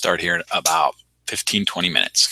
start here in about 15, 20 minutes.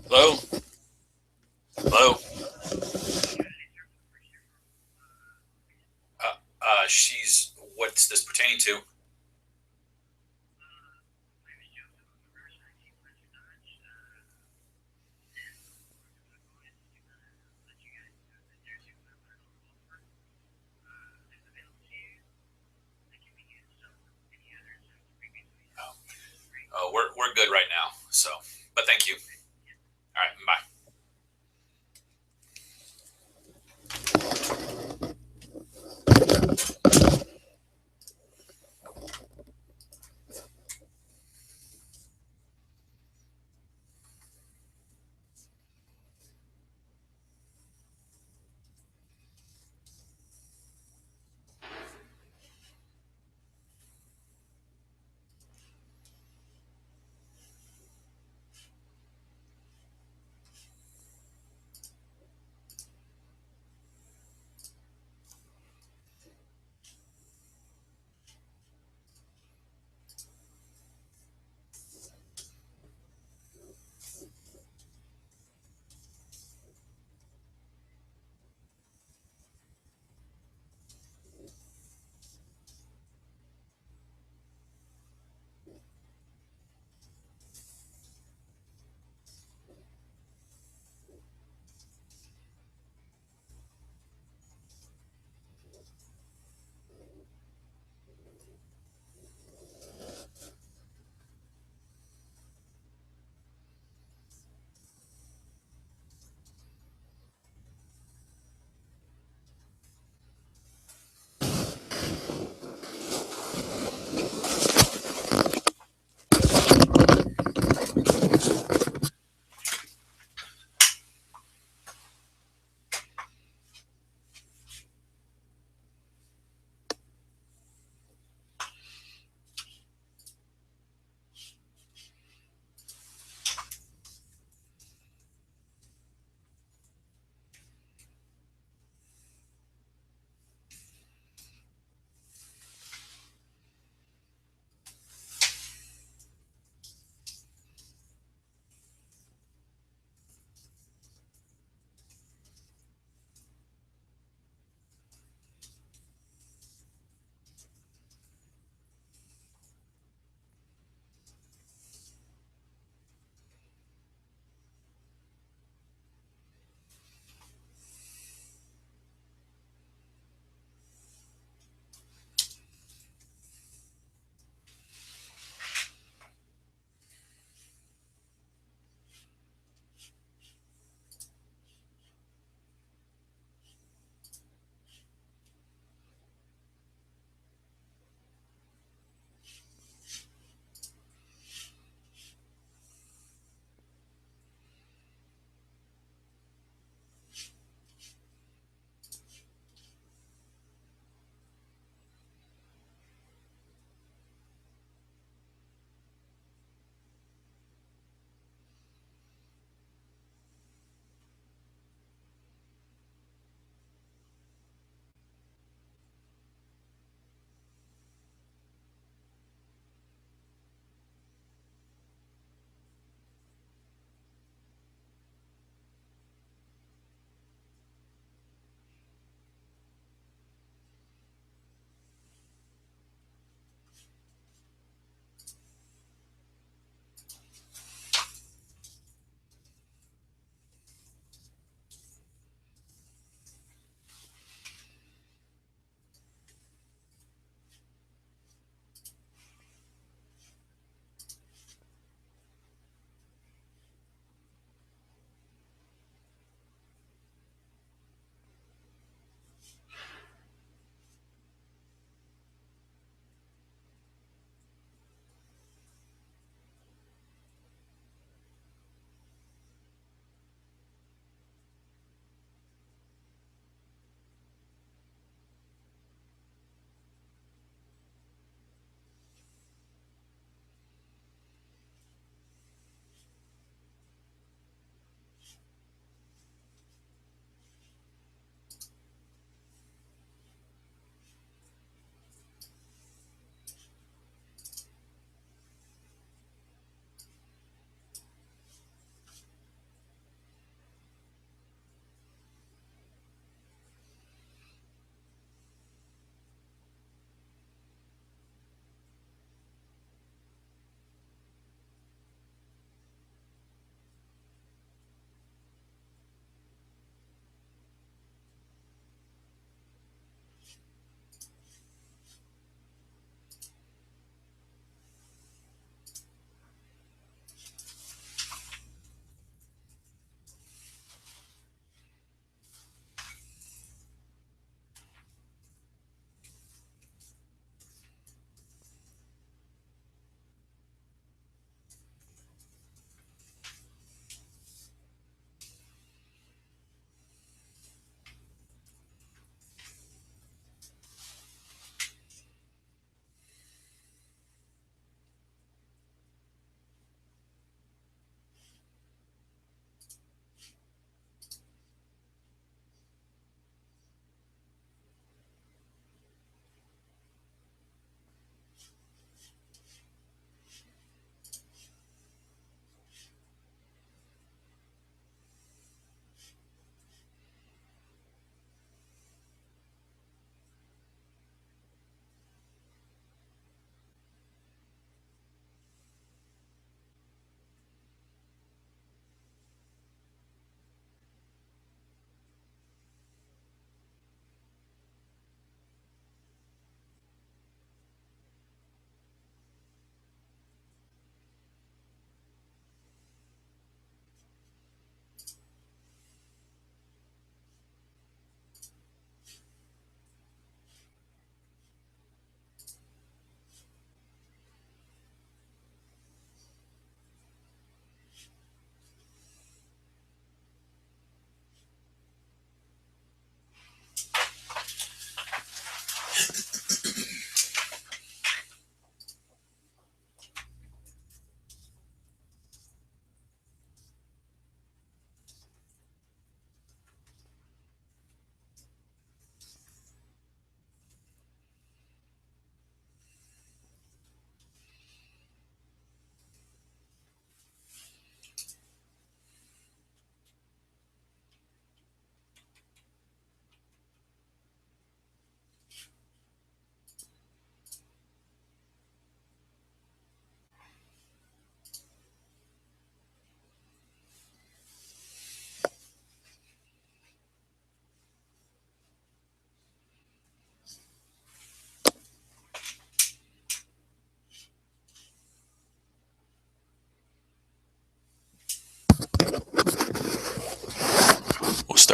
Hello? Hello? What's this pertaining to? We're good right now. So, but thank you. All right, bye.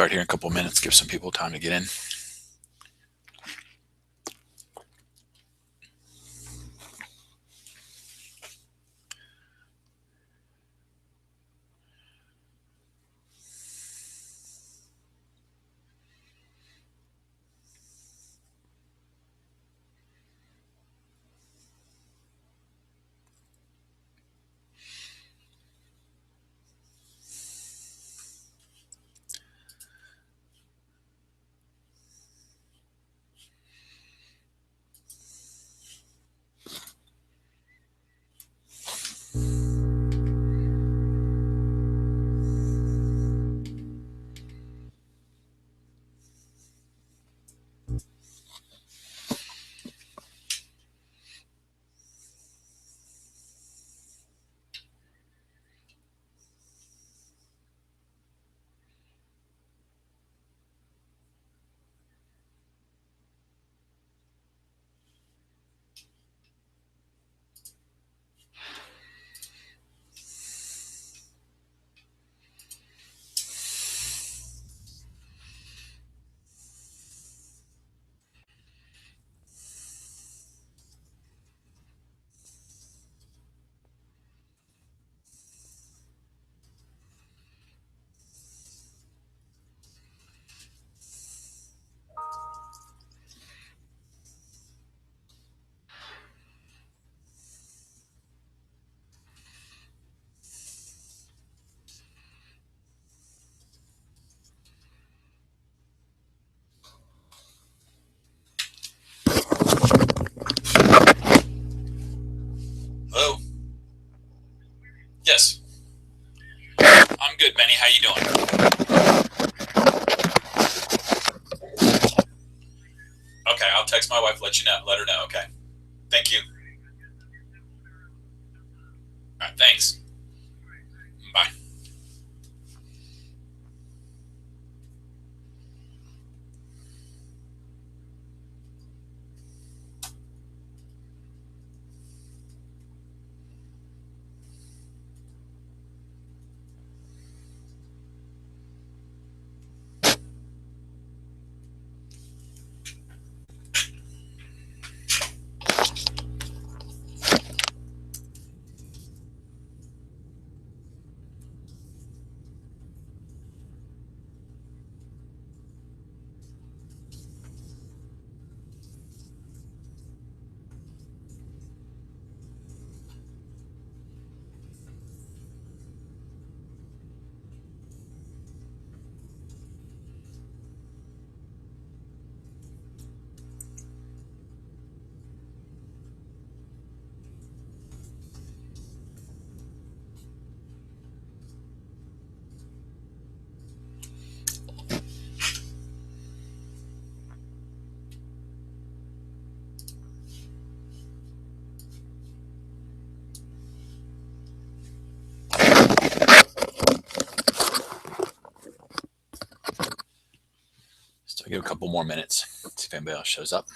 start here in a couple of minutes, give some people time to get in. Hello? Yes. I'm good, Benny. How you doing? Okay, I'll text my wife, let her know, okay? Thank you. All right, thanks. Bye. Still give a couple more minutes, see if anybody else shows up.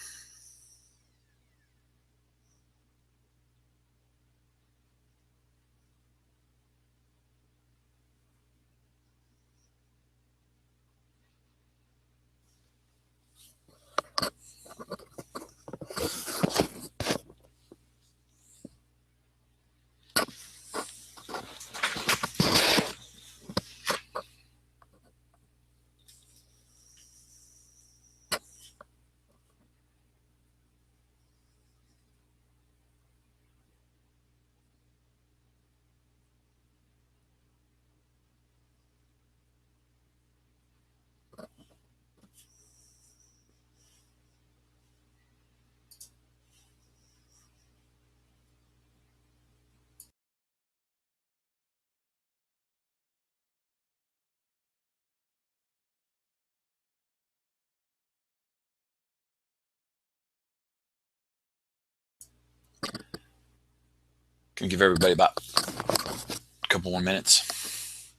Can give everybody about a couple more minutes.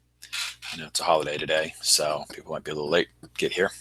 I know it's a holiday today, so people might be a little late get here.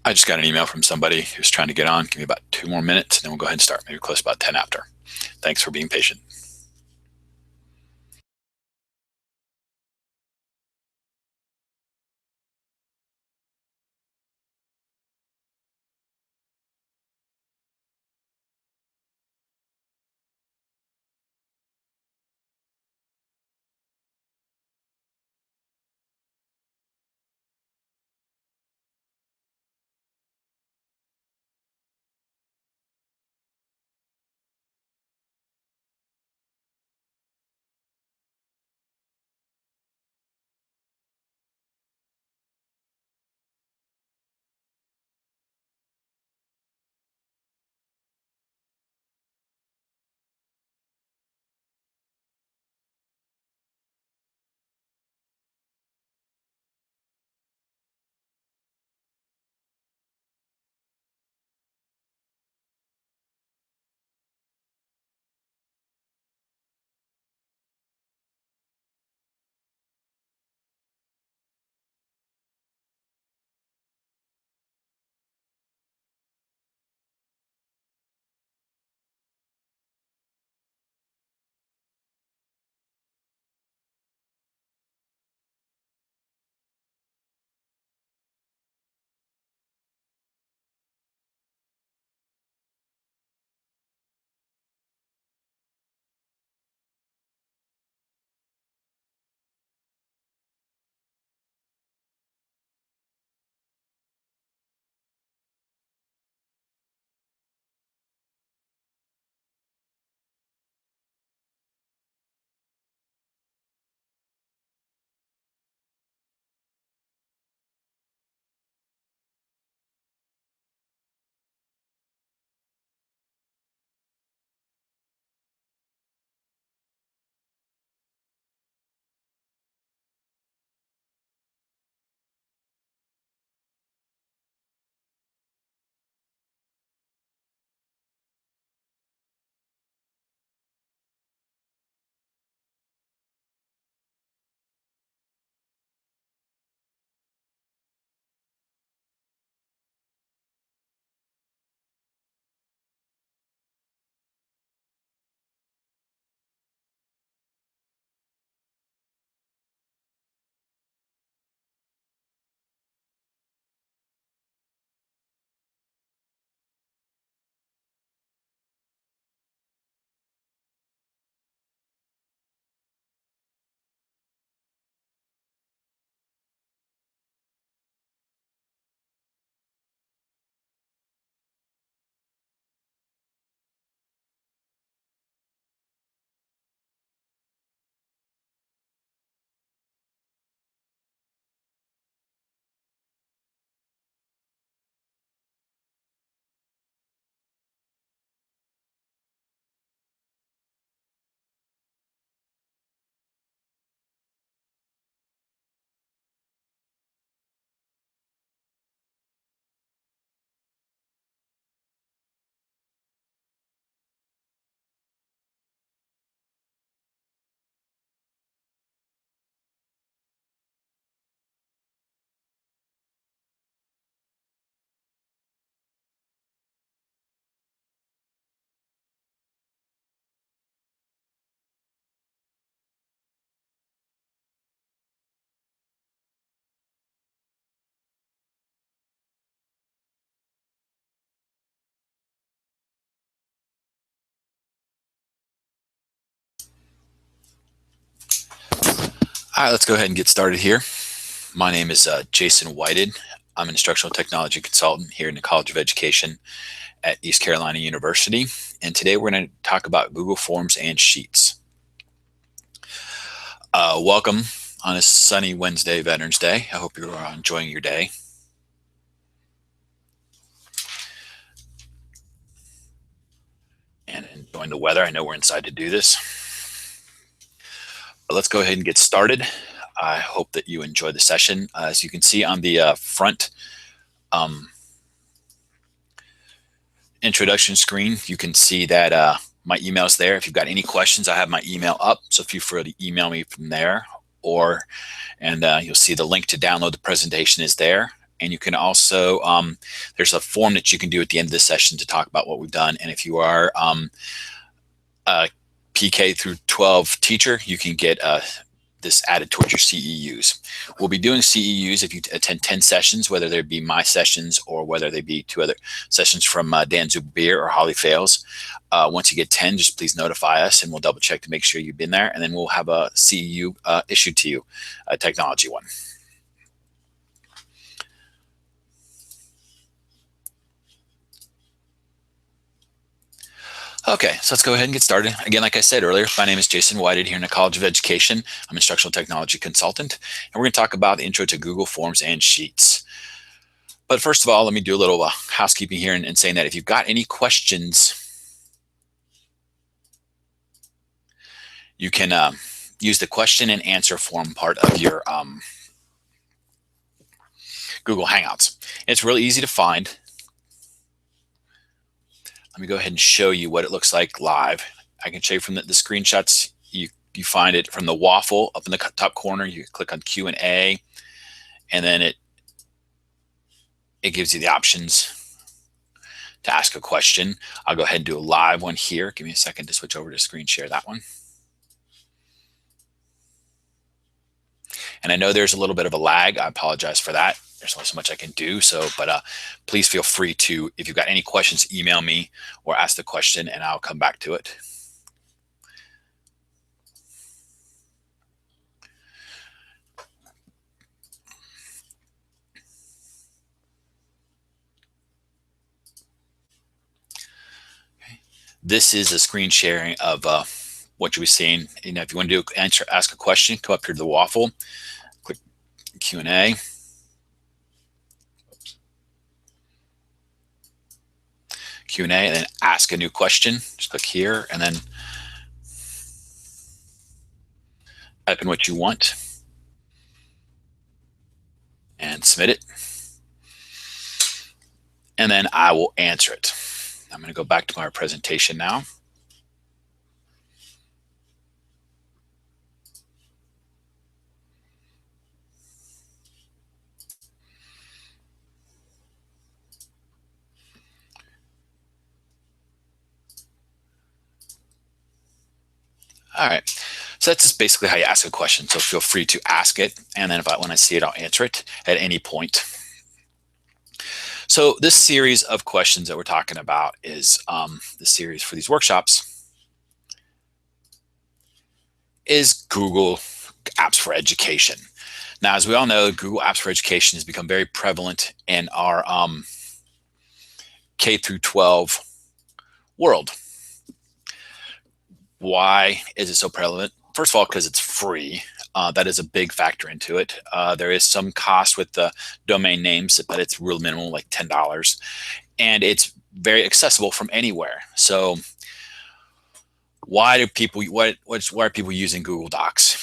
I just got an email from somebody who's trying to get on. Give me about 2 more minutes, and then we'll go ahead and start. Maybe close about 10 after. Thanks for being patient. All right, let's go ahead and get started here. My name is Jason Whited. I'm an instructional technology consultant here in the College of Education at East Carolina University. And today we're going to talk about Google Forms and Sheets. Welcome on a sunny Wednesday, Veterans Day. I hope you're enjoying your day. And enjoying the weather. I know we're inside to do this. But let's go ahead and get started. I hope that you enjoy the session. As you can see on the front introduction screen, you can see that my email's there. If you've got any questions, I have my email up, so feel free to email me from there. You'll see the link to download the presentation is there. And you can also, there's a form that you can do at the end of this session to talk about what we've done. And if you are a PK through 12 teacher, you can get this added towards your CEUs. We'll be doing CEUs if you attend 10 sessions, whether they be my sessions or whether they be 2 other sessions from Dan Zuberbeer or Holly Fales. Once you get 10, just please notify us and we'll double check to make sure you've been there. And then we'll have a CEU issued to you, a technology one. Okay, so let's go ahead and get started. Again, like I said earlier, my name is Jason Whited here in the College of Education. I'm an instructional technology consultant, and we're going to talk about the intro to Google Forms and Sheets. But first of all, let me do a little housekeeping here and saying that if you've got any questions, you can use the question and answer form part of your Google Hangouts. It's really easy to find. Let me go ahead and show you what it looks like live. I can show you from the screenshots. You find it from the waffle up in the top corner. You click on Q&A, and then it gives you the options to ask a question. I'll go ahead and do a live one here. Give me a second to switch over to screen share that one. And I know there's a little bit of a lag. I apologize for that. There's only so much I can do. But please feel free to, if you've got any questions, email me or ask the question and I'll come back to it. Okay. This is a screen sharing of what you'll be seeing. You know, if you want to ask a question, come up here to the waffle, click Q&A. Q&A, and then ask a new question. Just click here and then type in what you want and submit it. And then I will answer it. I'm going to go back to my presentation now. All right, so that's just basically how you ask a question. So feel free to ask it, and then when I see it, I'll answer it at any point. So this series of questions that we're talking about is the series for these workshops is Google Apps for Education. Now, as we all know, Google Apps for Education has become very prevalent in our K through 12 world. Why is it so prevalent? First of all, because it's free. That is a big factor into it. There is some cost with the domain names, but it's real minimal, like $10. And it's very accessible from anywhere. So why are people using Google Docs,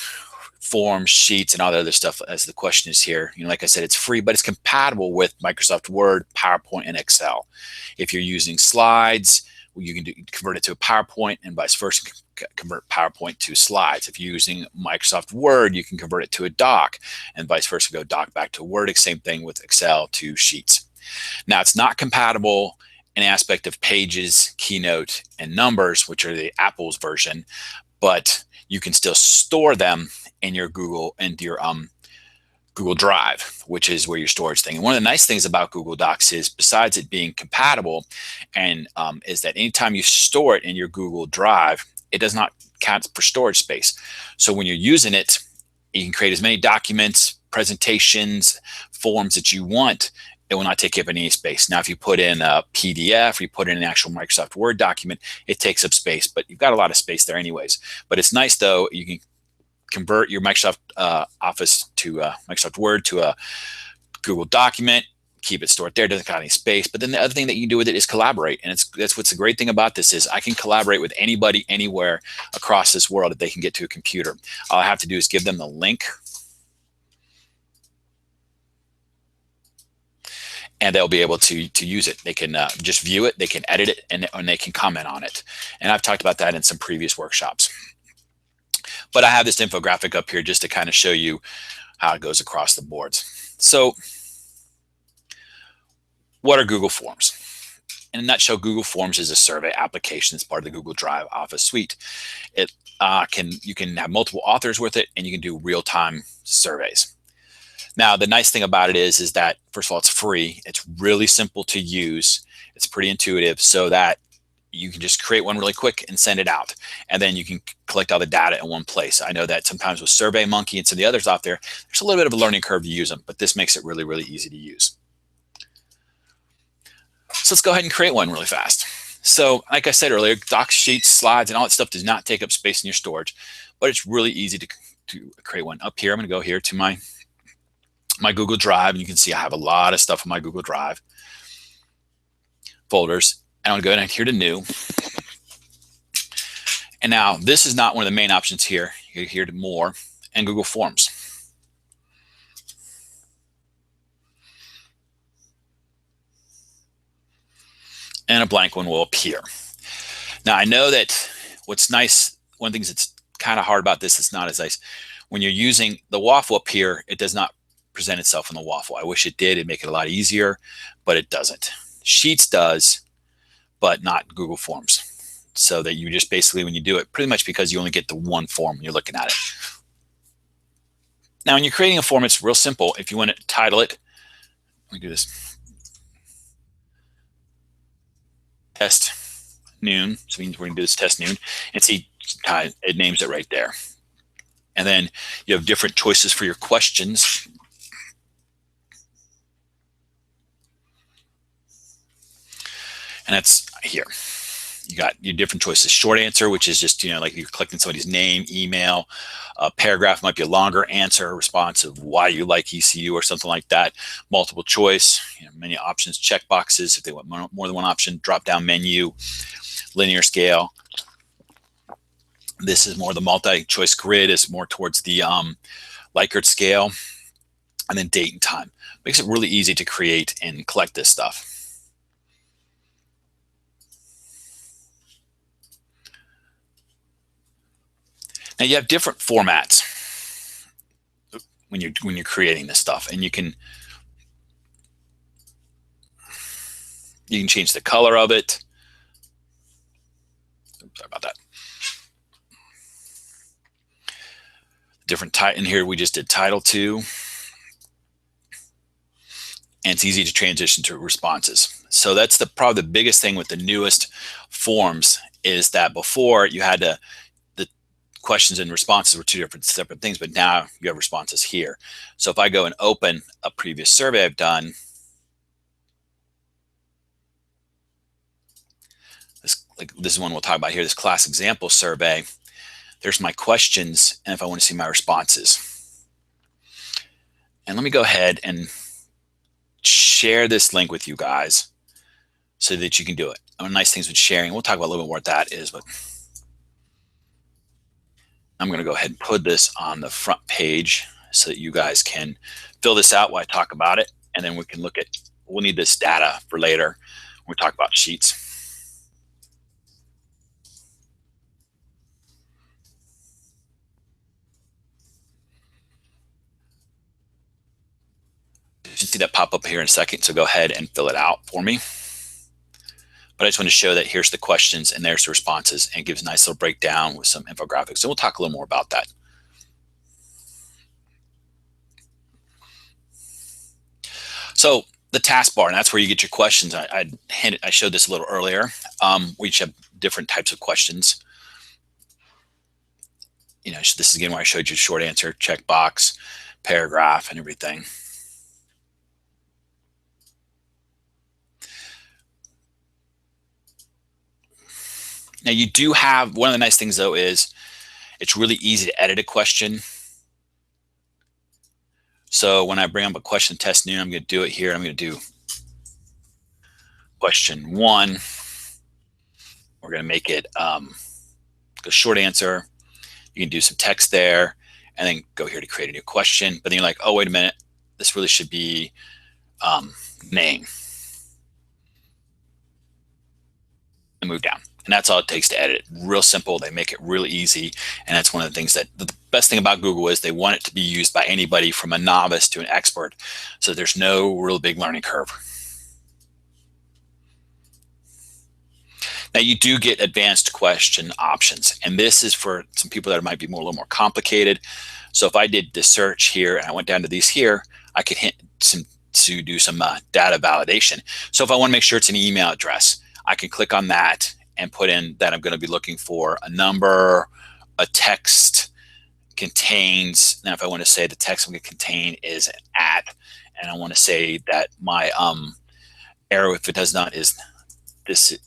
Forms, Sheets, and all the other stuff, as the question is here? You know, like I said, it's free, but it's compatible with Microsoft Word, PowerPoint, and Excel. If you're using slides, you can convert it to a PowerPoint, and vice versa, convert PowerPoint to slides. If you're using Microsoft Word, you can convert it to a doc, and vice versa, go doc back to Word. Same thing with Excel to Sheets. Now, it's not compatible in aspect of Pages, Keynote, and Numbers, which are the Apple's version, but you can still store them in your Google Drive, which is where your storage thing. And one of the nice things about Google Docs is, besides it being compatible, and is that anytime you store it in your Google Drive, it does not count for storage space. So when you're using it, you can create as many documents, presentations, forms that you want. It will not take up any space. Now, if you put in a PDF, or you put in an actual Microsoft Word document, it takes up space, but you've got a lot of space there anyways. But it's nice, though, you can convert your Microsoft Office to Microsoft Word to a Google document, keep it stored there, doesn't got any space. But then the other thing that you can do with it is collaborate. And that's what's the great thing about this is I can collaborate with anybody, anywhere across this world that they can get to a computer. All I have to do is give them the link, and they'll be able to use it. They can just view it, they can edit it, and they can comment on it. And I've talked about that in some previous workshops. But I have this infographic up here just to kind of show you how it goes across the boards. So What are Google Forms? In a nutshell, Google Forms is a survey application that's part of the Google Drive Office suite. It you can have multiple authors with it, and you can do real-time surveys. Now, the nice thing about it is that, first of all, it's free. It's really simple to use. It's pretty intuitive, so that you can just create one really quick and send it out. And then you can collect all the data in one place. I know that sometimes with SurveyMonkey and some of the others out there, there's a little bit of a learning curve to use them, but this makes it really, really easy to use. So let's go ahead and create one really fast. So like I said earlier, docs, sheets, slides, and all that stuff does not take up space in your storage, but it's really easy to create one. Up here, I'm going to go here to my Google Drive, and you can see I have a lot of stuff in my Google Drive folders. And I'm going to go down here to New. And now this is not one of the main options here. You're here to More and Google Forms. And a blank one will appear. Now I know that what's nice, one of the things that's kind of hard about this, it's not as nice. When you're using the waffle up here, it does not present itself in the waffle. I wish it did. It'd make it a lot easier, but it doesn't. Sheets does, but not Google Forms. So that you just basically, when you do it, pretty much because you only get the one form when you're looking at it. Now, when you're creating a form, it's real simple. If you want to title it, let me do this. Test noon. So we're going to do this test noon, and see it names it right there. And then you have different choices for your questions. And that's here. You got your different choices. Short answer, which is just, like you're collecting somebody's name, email. A paragraph might be a longer answer, a response of why you like ECU or something like that. Multiple choice, many options, check boxes if they want more than one option, drop down menu, linear scale. This is more the multi-choice grid, is more towards the Likert scale, and then date and time. Makes it really easy to create and collect this stuff. Now you have different formats when you're creating this stuff, and you can change the color of it. Oops, sorry about that. Different type in here. We just did title 2, and it's easy to transition to responses. So that's probably the biggest thing with the newest forms, is that before you had the questions and responses were two separate things, but now you have responses here. So if I go and open a previous survey I've done, this is one we'll talk about here, this class example survey. There's my questions, and if I want to see my responses. And let me go ahead and share this link with you guys so that you can do it. One of the nice things with sharing, we'll talk about a little bit more what that is, but I'm going to go ahead and put this on the front page so that you guys can fill this out while I talk about it, and then we can look at, we'll need this data for later when we talk about sheets. You should see that pop up here in a second, so go ahead and fill it out for me. But I just want to show that here's the questions and there's the responses, and gives a nice little breakdown with some infographics. So we'll talk a little more about that. So the taskbar, and that's where you get your questions. I showed this a little earlier. We each have different types of questions. This is again where I showed you short answer, checkbox, paragraph, and everything. Now you do have, one of the nice things though is it's really easy to edit a question. So when I bring up a question test noon, I'm going to do it here. I'm going to do question 1. We're going to make it a short answer. You can do some text there, and then go here to create a new question. But then you're like, oh, wait a minute, this really should be name. And move down. And that's all it takes to edit it. Real simple. They make it really easy. And that's one of the things that the best thing about Google is they want it to be used by anybody from a novice to an expert. So there's no real big learning curve. Now you do get advanced question options, and this is for some people that might be a little more complicated. So if I did the search here and I went down to these here, I could hit some to do some data validation. So if I want to make sure it's an email address, I can click on that and put in that I'm going to be looking for a number, a text contains. Now if I want to say the text I'm going to contain is an at, and I want to say that my arrow, if it does not, is this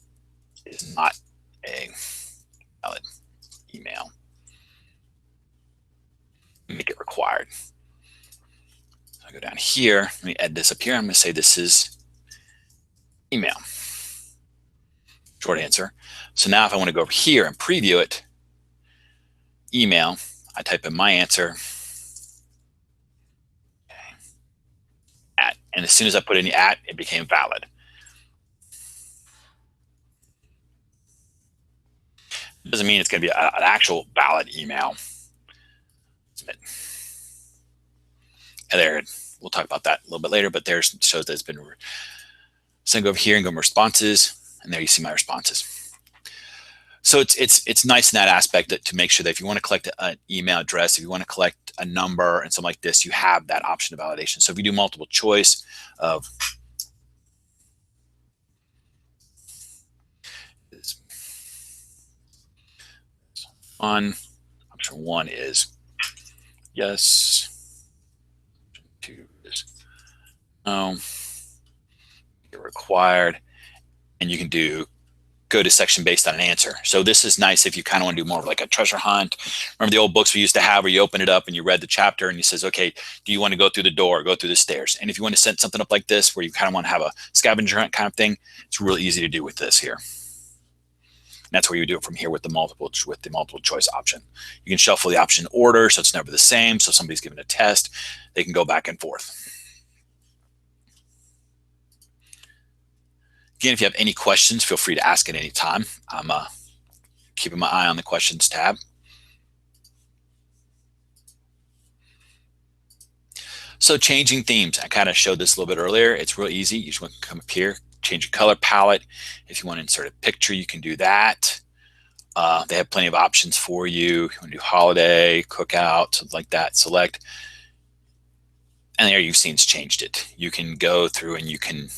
is not a valid email. Make it required. So I go down here, let me add this up here. I'm going to say this is email. Short answer. So now if I want to go over here and preview it, email, I type in my answer, at, and as soon as I put in the at, it became valid. It doesn't mean it's going to be an actual valid email. And there, we'll talk about that a little bit later, but there shows that it's been. So I go over here and go to responses, and there you see my responses. So it's nice in that aspect to make sure that if you want to collect an email address, if you want to collect a number and something like this, you have that option of validation. So if you do multiple choice of option one is yes, option 2 is no, you're required, and you can go to section based on an answer. So this is nice if you kind of want to do more of like a treasure hunt. Remember the old books we used to have where you open it up and you read the chapter and you says, okay, do you want to go through the door or go through the stairs? And if you want to set something up like this where you kind of want to have a scavenger hunt kind of thing, it's really easy to do with this here. And that's where you do it from here with the multiple choice option. You can shuffle the option order so it's never the same. So if somebody's given a test, they can go back and forth. Again, if you have any questions, feel free to ask at any time. I'm keeping my eye on the questions tab. So changing themes, I kind of showed this a little bit earlier. It's real easy. You just want to come up here, change your color palette. If you want to insert a picture, you can do that. They have plenty of options for you. If you want to do holiday, cookout, something like that, select. And there you've seen it's changed it. You can go through and you can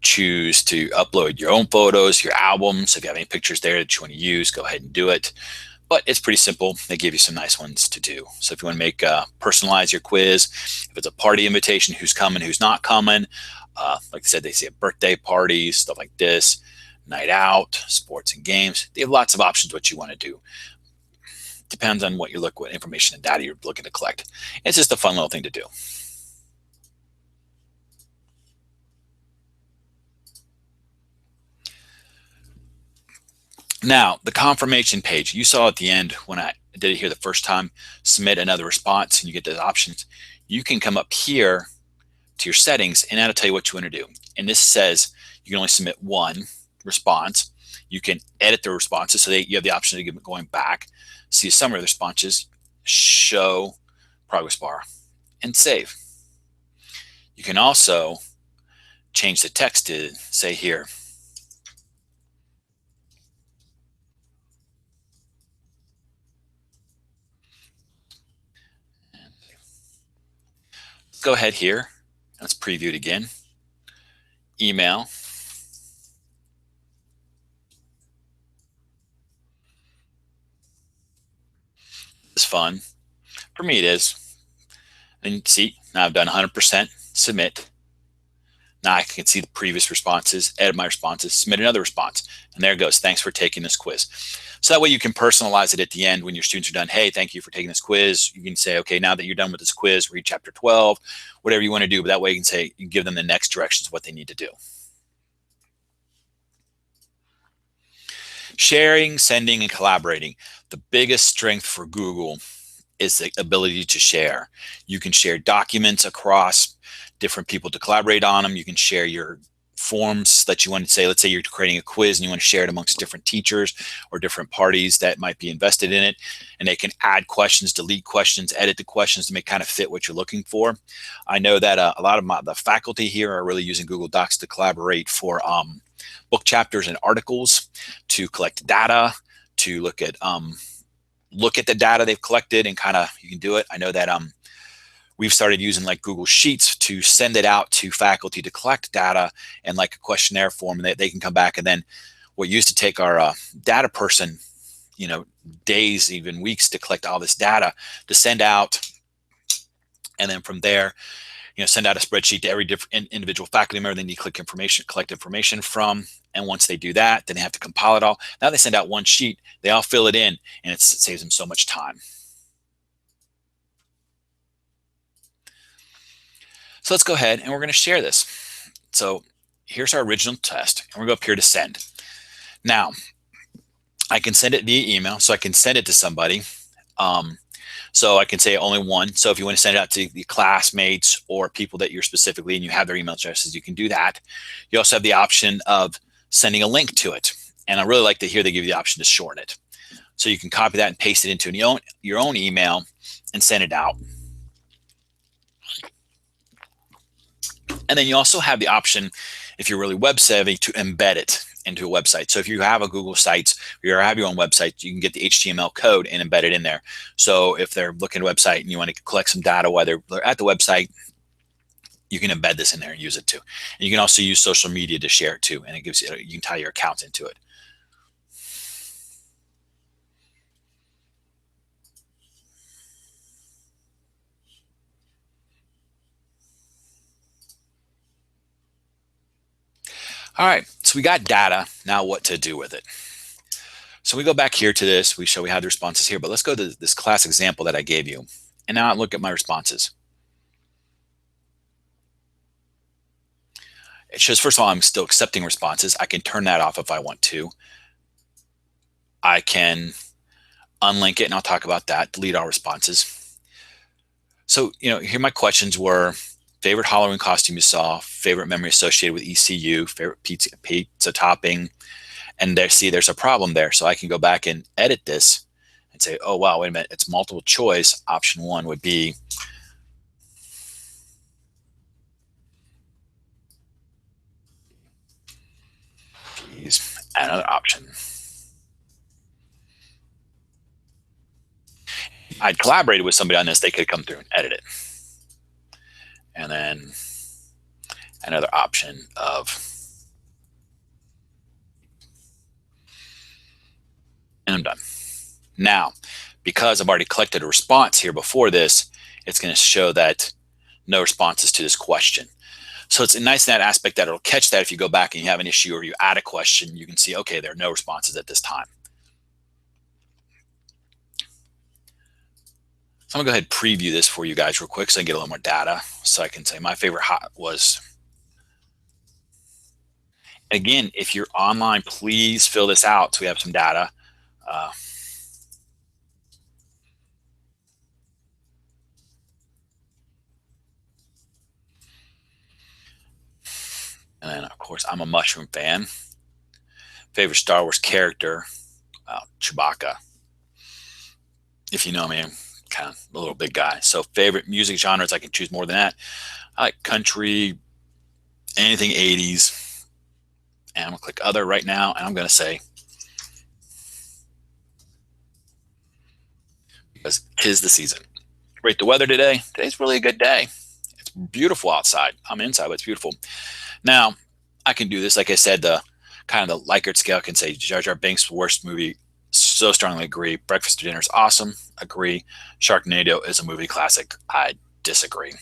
choose to upload your own photos, your albums. If you have any pictures there that you want to use, go ahead and do it. But it's pretty simple. They give you some nice ones to do. So if you want to make personalize your quiz, if it's a party invitation, who's coming, who's not coming. Like I said, they say birthday parties, stuff like this, night out, sports and games. They have lots of options what you want to do. Depends on what information and data you're looking to collect. It's just a fun little thing to do. Now, the confirmation page, you saw at the end when I did it here the first time, submit another response, and you get those options. You can come up here to your settings, and that'll tell you what you want to do. And this says you can only submit one response. You can edit the responses, so you have the option of going back, see a summary of the responses, show progress bar, and save. You can also change the text to say here, go ahead here. Let's preview it again. Email. It's fun. For me, it is. And see, now I've done 100%, submit. Now I can see the previous responses, edit my responses, submit another response. And there it goes. Thanks for taking this quiz. So that way you can personalize it at the end when your students are done. Hey, thank you for taking this quiz. You can say, okay, now that you're done with this quiz, read chapter 12, whatever you want to do. But that way you can say, you can give them the next directions of what they need to do. Sharing, sending, and collaborating. The biggest strength for Google is the ability to share. You can share documents across different people to collaborate on them. You can share your forms that you want to say, let's say you're creating a quiz and you want to share it amongst different teachers or different parties that might be invested in it, and they can add questions, delete questions, edit the questions to make kind of fit what you're looking for. I know that a lot of the faculty here are really using Google Docs to collaborate for book chapters and articles, to collect data, to look at the data they've collected, and kind of you can do it. I know that we've started using like Google Sheets to send it out to faculty to collect data and like a questionnaire form, and they can come back, and then what used to take our data person, days, even weeks to collect all this data to send out, and then from there, send out a spreadsheet to every different individual faculty member they need to collect information from. And once they do that, then they have to compile it all. Now they send out one sheet, they all fill it in, and it saves them so much time. So let's go ahead and we're going to share this. So here's our original test, and we're going to go up here to send. Now, I can send it via email, so I can send it to somebody. So I can say only one. So if you want to send it out to the classmates or people that you're specifically and you have their email addresses, you can do that. You also have the option of sending a link to it. And I really like to hear they give you the option to shorten it. So you can copy that and paste it into your own email and send it out. And then you also have the option, if you're really web savvy, to embed it into a website. So if you have a Google Sites or you have your own website, you can get the HTML code and embed it in there. So if they're looking at a website and you want to collect some data while they're at the website, you can embed this in there and use it too. And you can also use social media to share it too, and it gives you can tie your accounts into it. All right, so we got data. Now what to do with it? So we go back here to this. We have the responses here, but let's go to this class example that I gave you. And now I look at my responses. It shows, first of all, I'm still accepting responses. I can turn that off if I want to. I can unlink it, and I'll talk about that, delete all responses. So, here my questions were: favorite Halloween costume you saw, favorite memory associated with ECU, favorite pizza topping, and there's a problem there. So I can go back and edit this and say, oh, wow, wait a minute, it's multiple choice. Option 1 would be another option. I'd collaborated with somebody on this, they could come through and edit it. And then another option of, and I'm done. Now, because I've already collected a response here before this, it's going to show that no responses to this question. So it's nice in that aspect that it'll catch that if you go back and you have an issue or you add a question, you can see, okay, there are no responses at this time. So I'm gonna go ahead and preview this for you guys real quick so I can get a little more data. So I can say my favorite hot was. Again, if you're online, please fill this out so we have some data. And then, of course, I'm a Mushroom fan. Favorite Star Wars character, Chewbacca. If you know me, I'm kind of a little big guy. So favorite music genres, I can choose more than that. I like country, anything 80s. And I'm going to click Other right now, and I'm going to say, because 'tis the season. Rate the weather today. Today's really a good day. It's beautiful outside. I'm inside, but it's beautiful. Now, I can do this, like I said, the kind of the Likert scale. I can say Jar Jar Binks' worst movie. So strongly agree. Breakfast or Dinner is awesome. Agree. Sharknado is a movie classic. I disagree.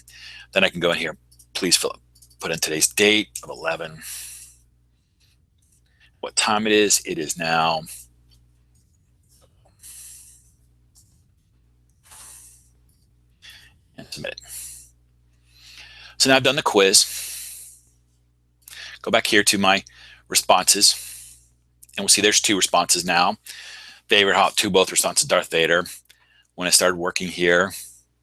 Then I can go in here. Please put in today's date of 11. What time it is. It is now. And submit it. So now I've done the quiz. Go back here to my responses, and we'll see there's 2 responses now. Favorite hot, both responses, Darth Vader. When I started working here,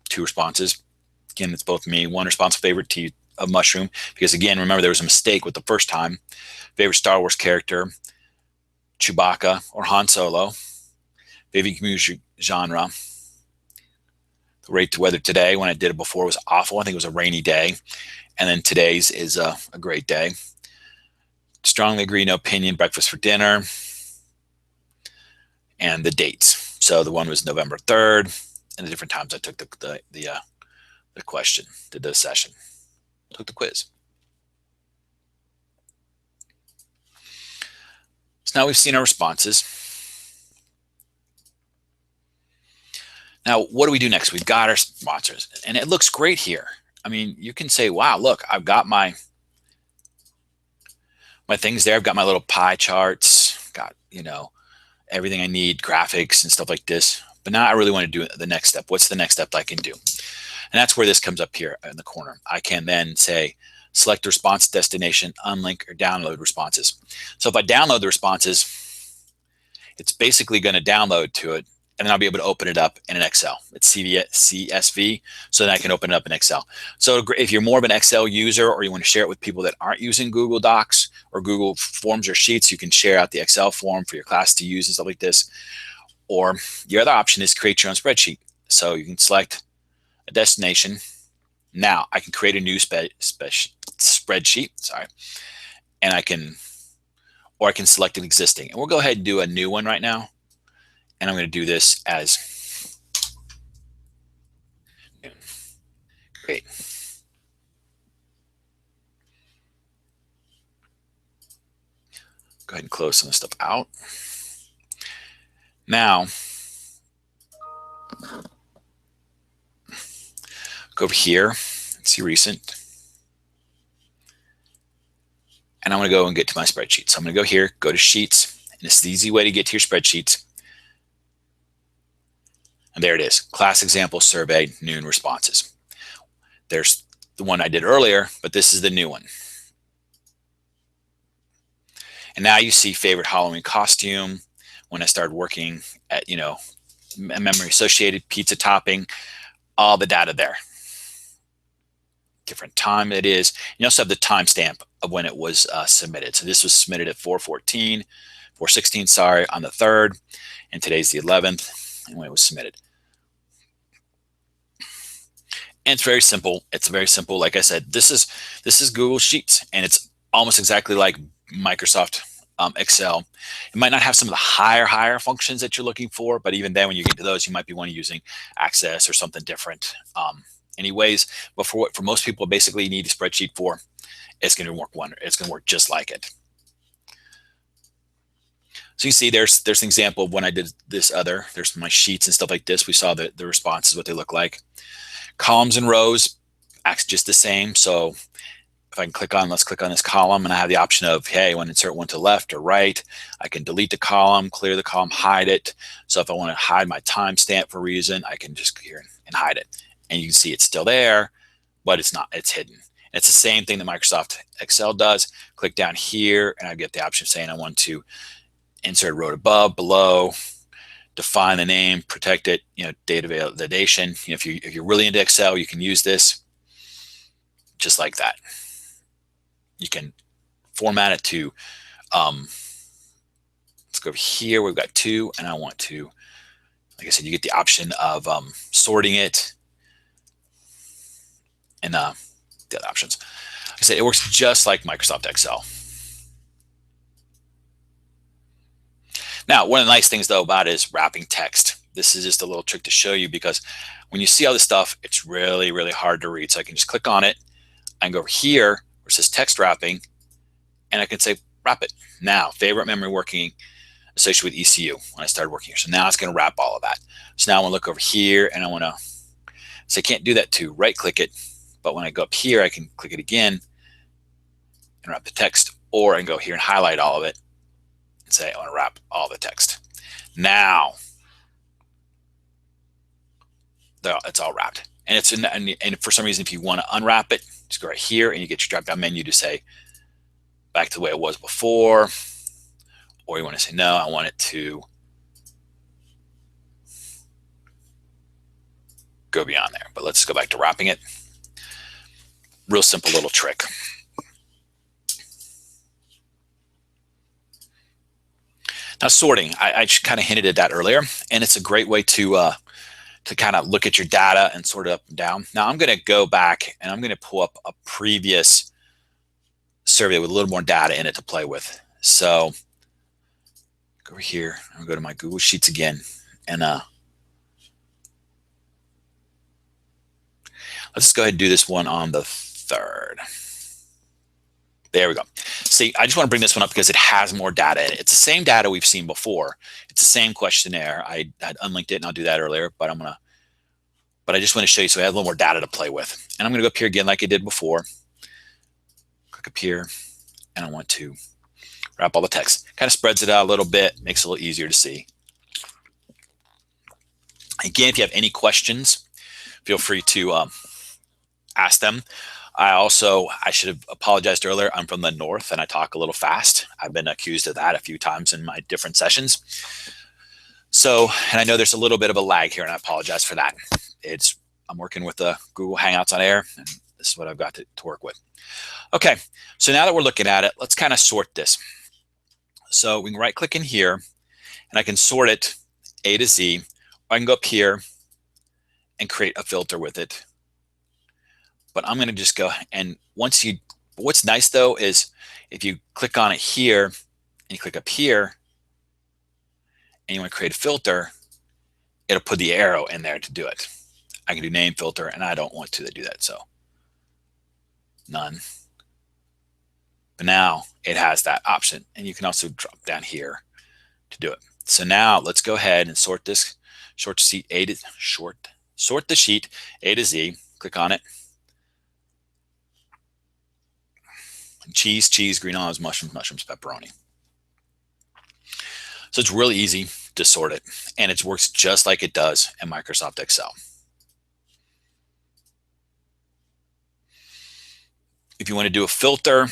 2 responses. Again, it's both me. 1 response, favorite of mushroom, because again, remember there was a mistake with the first time. Favorite Star Wars character, Chewbacca or Han Solo. Favorite music genre. The rate to weather today, when I did it before, was awful. I think it was a rainy day. And then today's is a great day. Strongly agree, no opinion, breakfast for dinner. And the dates. So the one was November 3rd, and the different times I took the question, did the session, took the quiz. So now we've seen our responses. Now, what do we do next? We've got our sponsors, and it looks great here. I mean, you can say, wow, look, I've got my things there. I've got my little pie charts, got, everything I need, graphics and stuff like this. But now I really want to do the next step. What's the next step I can do? And that's where this comes up here in the corner. I can then say, select the response destination, unlink, or download responses. So if I download the responses, it's basically going to download to it, and then I'll be able to open it up in an Excel. It's CSV, so then I can open it up in Excel. So if you're more of an Excel user, or you want to share it with people that aren't using Google Docs or Google Forms or Sheets, you can share out the Excel form for your class to use and stuff like this. Or the other option is create your own spreadsheet. So you can select a destination. Now I can create a new spreadsheet, and I can select an existing. And we'll go ahead and do a new one right now. And I'm going to do this as great. Go ahead and close some of the stuff out. Now, go over here and see recent. And I'm going to go and get to my spreadsheet. So I'm going to go here, go to Sheets, and it's the easy way to get to your spreadsheets. And there it is, class example survey, noon responses. There's the one I did earlier, but this is the new one. And now you see favorite Halloween costume. When I started working at, memory associated, pizza topping, all the data there. Different time it is. You also have the timestamp of when it was submitted. So this was submitted at 4:16, sorry, on the 3rd, and today's the 11th, and when it was submitted. And it's very simple. It's very simple. Like I said, this is Google Sheets, and it's almost exactly like Microsoft Excel. It might not have some of the higher functions that you're looking for, but even then, when you get to those, you might be using Access or something different. Anyways, but for most people, basically you need a spreadsheet for, it's going to work it's going to work just like it. So you see, there's an example of when I did this other. There's my sheets and stuff like this. We saw the responses, what they look like. Columns and rows acts just the same. So if I can let's click on this column, and I have the option of, hey, I want to insert one to left or right. I can delete the column, clear the column, hide it. So if I want to hide my timestamp for a reason, I can just go here and hide it. And you can see it's still there, but it's not, it's hidden. And it's the same thing that Microsoft Excel does. Click down here, and I get the option saying I want to insert a row above, below, define the name, protect it, data validation. If you're really into Excel, you can use this just like that. You can format it to, let's go over here. We've got 2, and I want to, like I said, you get the option of sorting it and the other options. Like I said, it works just like Microsoft Excel. Now, one of the nice things, though, about it is wrapping text. This is just a little trick to show you, because when you see all this stuff, it's really, really hard to read. So I can just click on it. I can go over here where it says text wrapping, and I can say wrap it. Now, favorite memory working associated with ECU when I started working here. So now it's going to wrap all of that. So now I want to look over here, and I want to, so I can't do that to right click it, but when I go up here, I can click it again and wrap the text, or I can go here and highlight all of it and say I want to wrap all the text. Now, it's all wrapped. And it's and for some reason, if you want to unwrap it, just go right here and you get your drop down menu to say back to the way it was before, or you want to say, no, I want it to go beyond there. But let's go back to wrapping it. Real simple little trick. Now sorting, I kind of hinted at that earlier, and it's a great way to kind of look at your data and sort it up and down. Now I'm going to go back and I'm going to pull up a previous survey with a little more data in it to play with. So go over here, I'll go to my Google Sheets again, and let's go ahead and do this one on the 3rd. There we go. See, I just want to bring this one up because it has more data in it. It's the same data we've seen before. It's the same questionnaire. I had unlinked it and I'll do that earlier, but I just want to show you so I have a little more data to play with. And I'm going to go up here again like I did before. Click up here, and I want to wrap all the text. Kind of spreads it out a little bit, makes it a little easier to see. Again, if you have any questions, feel free to ask them. I should have apologized earlier. I'm from the North and I talk a little fast. I've been accused of that a few times in my different sessions. So, and I know there's a little bit of a lag here and I apologize for that. I'm working with the Google Hangouts on Air and this is what I've got to work with. Okay, so now that we're looking at it, let's kind of sort this. So we can right click in here and I can sort it A to Z. I can go up here and create a filter with it. But I'm going to just go, and what's nice though is if you click on it here and you click up here and you want to create a filter, it'll put the arrow in there to do it. I can do name filter and I don't want to do that, so none. But now it has that option, and you can also drop down here to do it. So now let's go ahead and sort this sort the sheet A to Z. Click on it. Cheese, green olives, mushrooms, pepperoni. So it's really easy to sort it, and it works just like it does in Microsoft Excel. If you want to do a filter,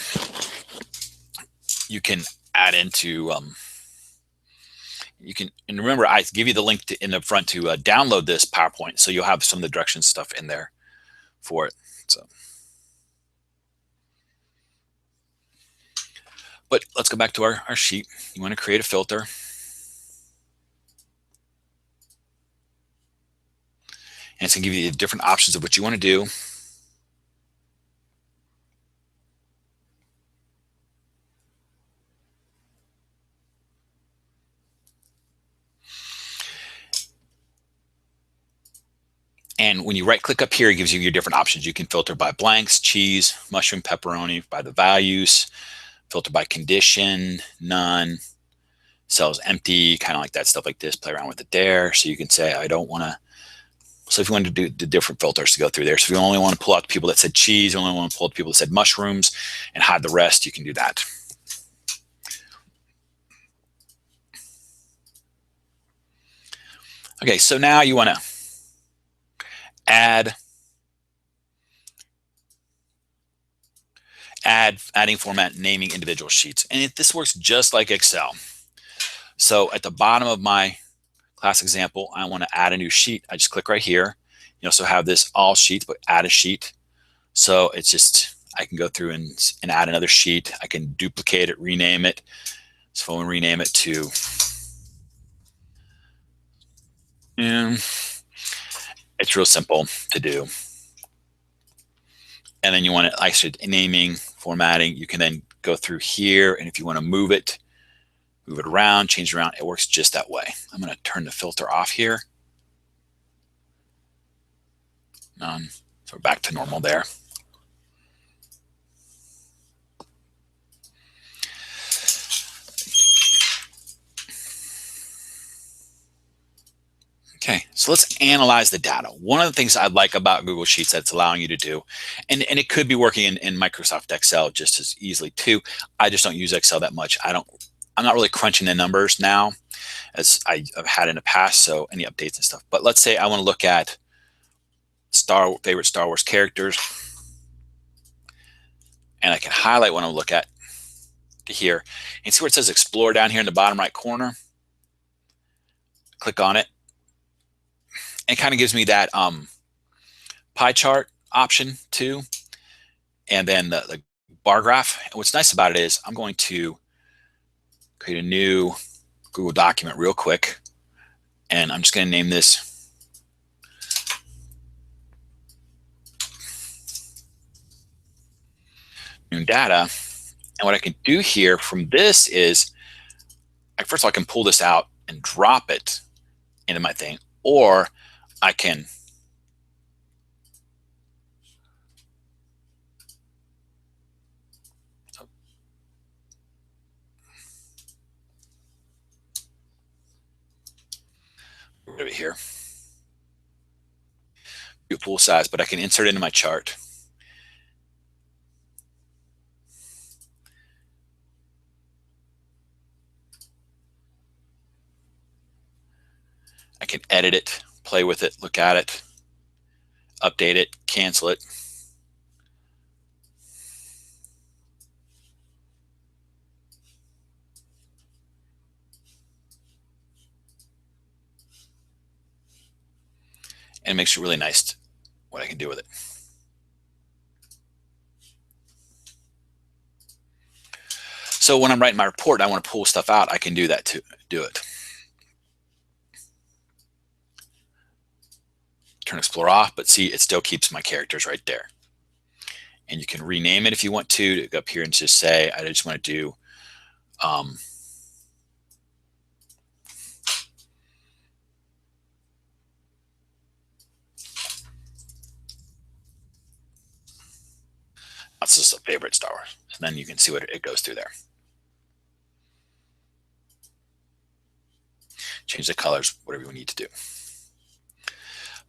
you can add into, and remember, I give you the link in the front to download this PowerPoint, so you'll have some of the directions stuff in there for it. So. But let's go back to our sheet. You want to create a filter. And it's going to give you the different options of what you want to do. And when you right click up here, it gives you your different options. You can filter by blanks, cheese, mushroom, pepperoni, by the values, filter by condition, none, cells empty, kind of like that, stuff like this. Play around with it there. So you can say, I don't want to. So if you want to do the different filters to go through there. So if you only want to pull out the people that said cheese, you only want to pull out the people that said mushrooms and hide the rest, you can do that. Okay, so now you want to adding format, naming individual sheets. And this works just like Excel. So at the bottom of my class example, I want to add a new sheet. I just click right here. You also have this all sheets, but add a sheet. So it's just, I can go through and add another sheet. I can duplicate it, rename it. So if I want to rename it to, it's real simple to do. And then you want to actually naming, formatting, you can then go through here. And if you want to move it around, change it around, it works just that way. I'm going to turn the filter off here. None. So we're back to normal there. Okay, so let's analyze the data. One of the things I like about Google Sheets that's allowing you to do, and it could be working in Microsoft Excel just as easily too. I just don't use Excel that much. I'm not really crunching the numbers now as I've had in the past, so any updates and stuff. But let's say I want to look at favorite Star Wars characters, and I can highlight what I look at to here. And see where it says Explore down here in the bottom right corner? Click on it. It kind of gives me that pie chart option too. and then the bar graph. And what's nice about it is I'm going to create a new Google document real quick, and I'm just going to name this new data. And what I can do here from this is, first of all, I can pull this out and drop it into my thing, or I can over here, do full size, but I can insert it into my chart. I can edit it, play with it, look at it, update it, cancel it. And it makes it really nice what I can do with it. So when I'm writing my report and I want to pull stuff out, I can do that to do it. Turn Explorer off, but see, it still keeps my characters right there. And you can rename it if you want to go up here and just say, I just want to do that's just a favorite Star Wars. And then you can see what it goes through there. Change the colors, whatever you need to do.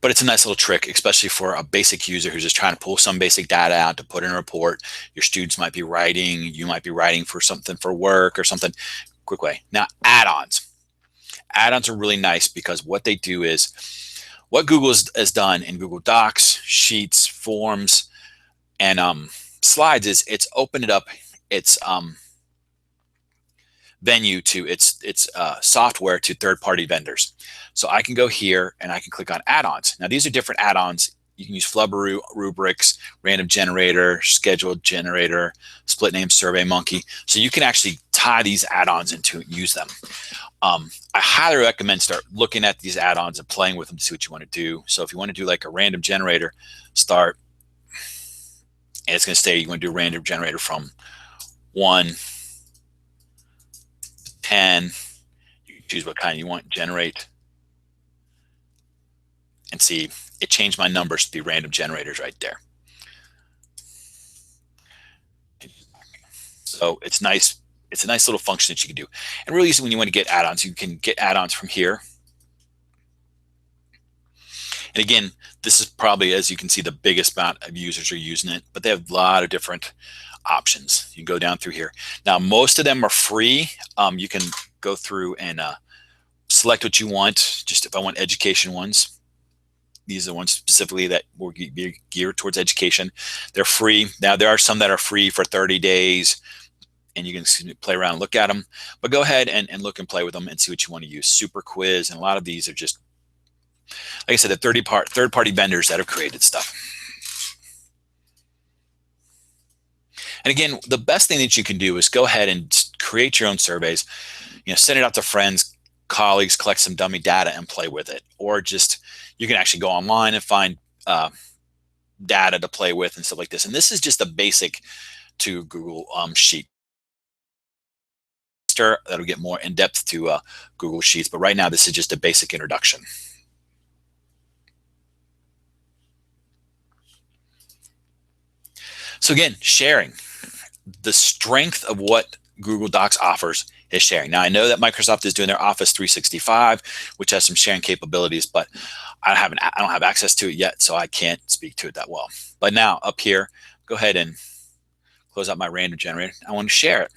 But it's a nice little trick, especially for a basic user who's just trying to pull some basic data out to put in a report. Your students might be writing, you might be writing for something for work or something. Quick way. Now, add-ons. Add-ons are really nice because what they do is, what Google has done in Google Docs, Sheets, Forms, and Slides is it's opened it up, its venue to its software to third-party vendors. So I can go here and I can click on add-ons. Now these are different add-ons. You can use Flubber rubrics, random generator, scheduled generator, split name, SurveyMonkey. So you can actually tie these add-ons into use them. I highly recommend start looking at these add-ons and playing with them to see what you want to do. So if you want to do like a random generator, start, and it's going to say you want to do a random generator from 1 to 10. You can choose what kind you want, generate, and see it changed my numbers to be random generators right there. So it's nice. It's a nice little function that you can do. And really easy when you want to get add-ons, you can get add-ons from here. And again, this is probably, as you can see, the biggest amount of users are using it, but they have a lot of different options. You can go down through here. Now, most of them are free. You can go through and select what you want. Just if I want education ones, these are the ones specifically that will be geared towards education. They're free. Now, there are some that are free for 30 days, and you can play around and look at them. But go ahead and look and play with them and see what you want to use. Super Quiz, and a lot of these are just, like I said, the third-party vendors that have created stuff. And again, the best thing that you can do is go ahead and create your own surveys. Send it out to friends, colleagues, collect some dummy data and play with it. Or just, you can actually go online and find data to play with and stuff like this. And this is just a basic to Google Sheet. That'll get more in depth to Google Sheets, but right now this is just a basic introduction. So again, sharing. The strength of what Google Docs offers is sharing. Now I know that Microsoft is doing their Office 365, which has some sharing capabilities, but I don't have access to it yet, so I can't speak to it that well. But now up here, go ahead and close out my random generator. I want to share it.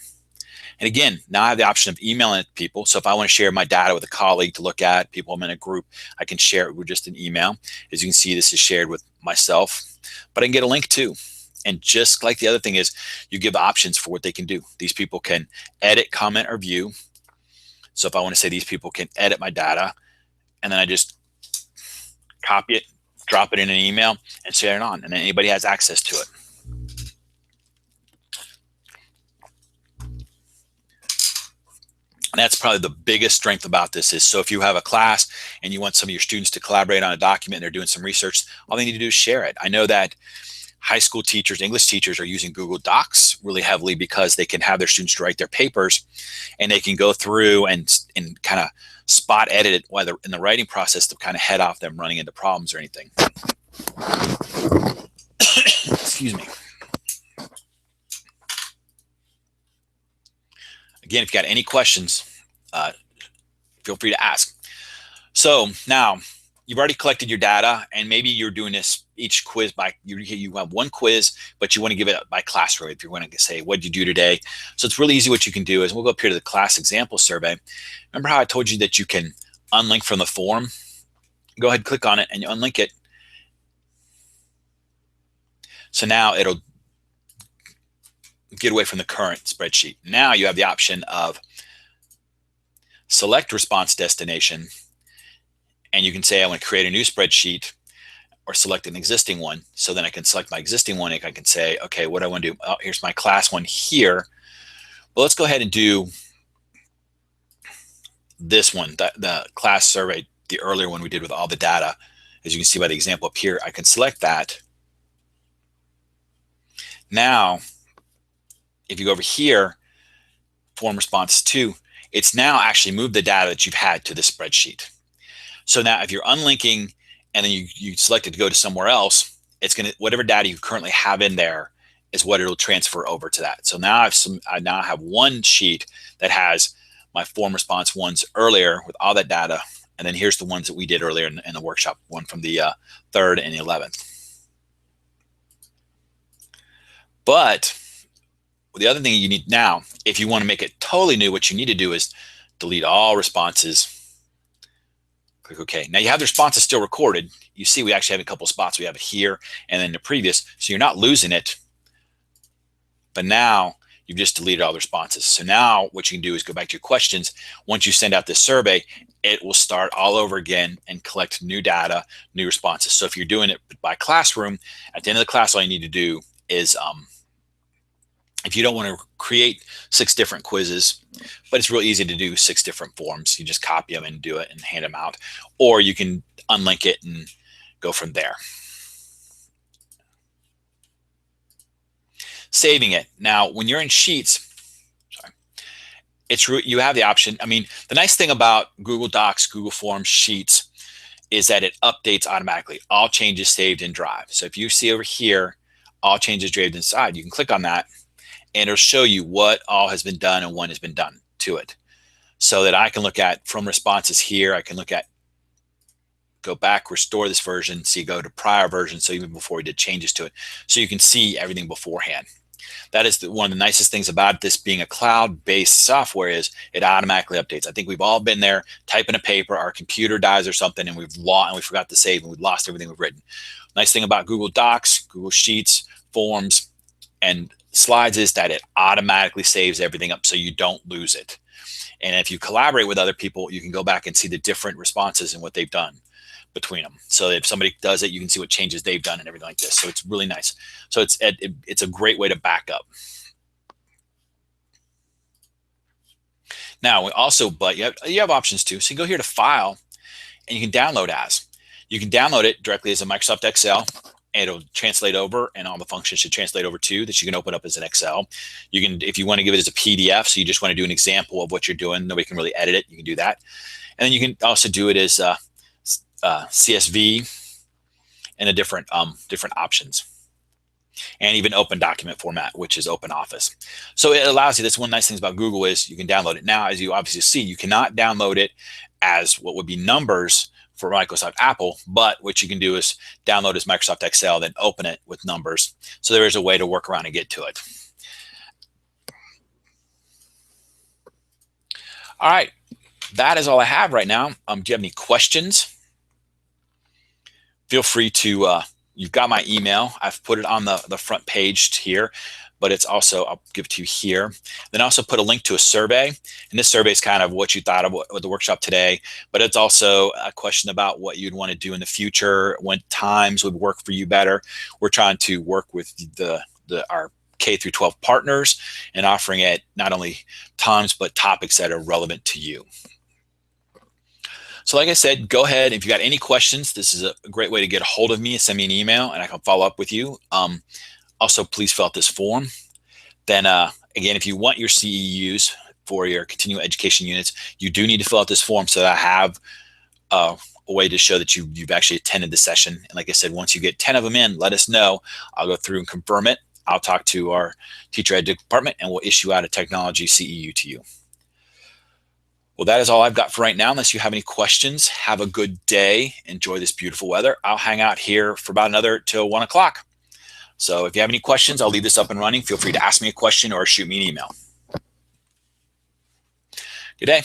And again, now I have the option of emailing it to people. So if I want to share my data with a colleague to look at, people I'm in a group, I can share it with just an email. As you can see, this is shared with myself, but I can get a link too. And just like the other thing is, you give options for what they can do. These people can edit, comment, or view. So if I want to say these people can edit my data, and then I just copy it, drop it in an email, and share it on, and then anybody has access to it. And that's probably the biggest strength about this is, so if you have a class and you want some of your students to collaborate on a document and they're doing some research, all they need to do is share it. I know that high school teachers, English teachers are using Google Docs really heavily because they can have their students write their papers and they can go through and kind of spot edit it while they're in the writing process to kind of head off them running into problems or anything. Excuse me. Again, if you got any questions, feel free to ask. So now you've already collected your data, and maybe you're doing this each quiz by, you have one quiz, but you want to give it by classroom. If you want to say, what did you do today? So it's really easy. What you can do is, we'll go up here to the class example survey. Remember how I told you that you can unlink from the form? Go ahead and click on it and you unlink it. So now it'll get away from the current spreadsheet. Now you have the option of select response destination, and you can say, I want to create a new spreadsheet, or select an existing one. So then I can select my existing one and I can say, okay, what do I want to do? Oh, here's my class one here. Well, let's go ahead and do this one, the class survey, the earlier one we did with all the data. As you can see by the example up here, I can select that. Now, if you go over here, form response 2, it's now actually moved the data that you've had to the spreadsheet. So now if you're unlinking and then you select it to go to somewhere else, it's going to, whatever data you currently have in there is what it'll transfer over to that. So now I now have one sheet that has my form response ones earlier with all that data. And then here's the ones that we did earlier in the workshop, one from the 3rd and the 11th. But the other thing you need now, if you want to make it totally new, what you need to do is delete all responses. Click OK. Now you have the responses still recorded. You see we actually have a couple spots. We have it here and then the previous. So you're not losing it. But now you've just deleted all the responses. So now what you can do is go back to your questions. Once you send out this survey, it will start all over again and collect new data, new responses. So if you're doing it by classroom, at the end of the class, all you need to do is, if you don't want to create 6 different quizzes, but it's real easy to do 6 different forms. You just copy them and do it and hand them out. Or you can unlink it and go from there. Saving it. Now, when you're in Sheets, you have the option. I mean, the nice thing about Google Docs, Google Forms, Sheets is that it updates automatically. All changes saved in Drive. So if you see over here, all changes saved inside, you can click on that and it'll show you what all has been done and when has been done to it. So that I can look at from responses here, I can look at, go back, restore this version, see, go to prior version, so even before we did changes to it. So you can see everything beforehand. That is one of the nicest things about this being a cloud-based software is it automatically updates. I think we've all been there, typing a paper, our computer dies or something, and we forgot to save and we've lost everything we've written. Nice thing about Google Docs, Google Sheets, Forms, and Slides is that it automatically saves everything up so you don't lose it. And if you collaborate with other people, you can go back and see the different responses and what they've done between them. So if somebody does it, you can see what changes they've done and everything like this. So it's really nice. So it's a great way to back up. Now we also, but you have options too. So you go here to File, and you can download as. You can download it directly as a Microsoft Excel. And it'll translate over, and all the functions should translate over too, that you can open up as an Excel. You can, if you want to give it as a PDF, so you just want to do an example of what you're doing, nobody can really edit it, you can do that. And then you can also do it as CSV and a different options, and even open document format, which is Open Office. So it allows you, that's one nice thing about Google is you can download it. Now, as you obviously see, you cannot download it as what would be numbers for Microsoft Apple, but what you can do is download as Microsoft Excel, then open it with numbers. So there is a way to work around and get to it. All right, that is all I have right now. Do you have any questions? Feel free to, you've got my email. I've put it on the front page here, but it's also, I'll give it to you here. Then I also put a link to a survey. And this survey is kind of what you thought of with the workshop today, but it's also a question about what you'd want to do in the future, when times would work for you better. We're trying to work with our K through 12 partners and offering it not only times, but topics that are relevant to you. So like I said, go ahead. If you got any questions, this is a great way to get a hold of me. Send me an email and I can follow up with you. Also, please fill out this form. Then again, if you want your CEUs for your continuing education units, you do need to fill out this form so that I have a way to show that you've actually attended the session. And like I said, once you get 10 of them in, let us know. I'll go through and confirm it. I'll talk to our teacher ed department and we'll issue out a technology CEU to you. Well, that is all I've got for right now. Unless you have any questions, have a good day. Enjoy this beautiful weather. I'll hang out here for about another till 1 o'clock. So if you have any questions, I'll leave this up and running. Feel free to ask me a question or shoot me an email. Good day.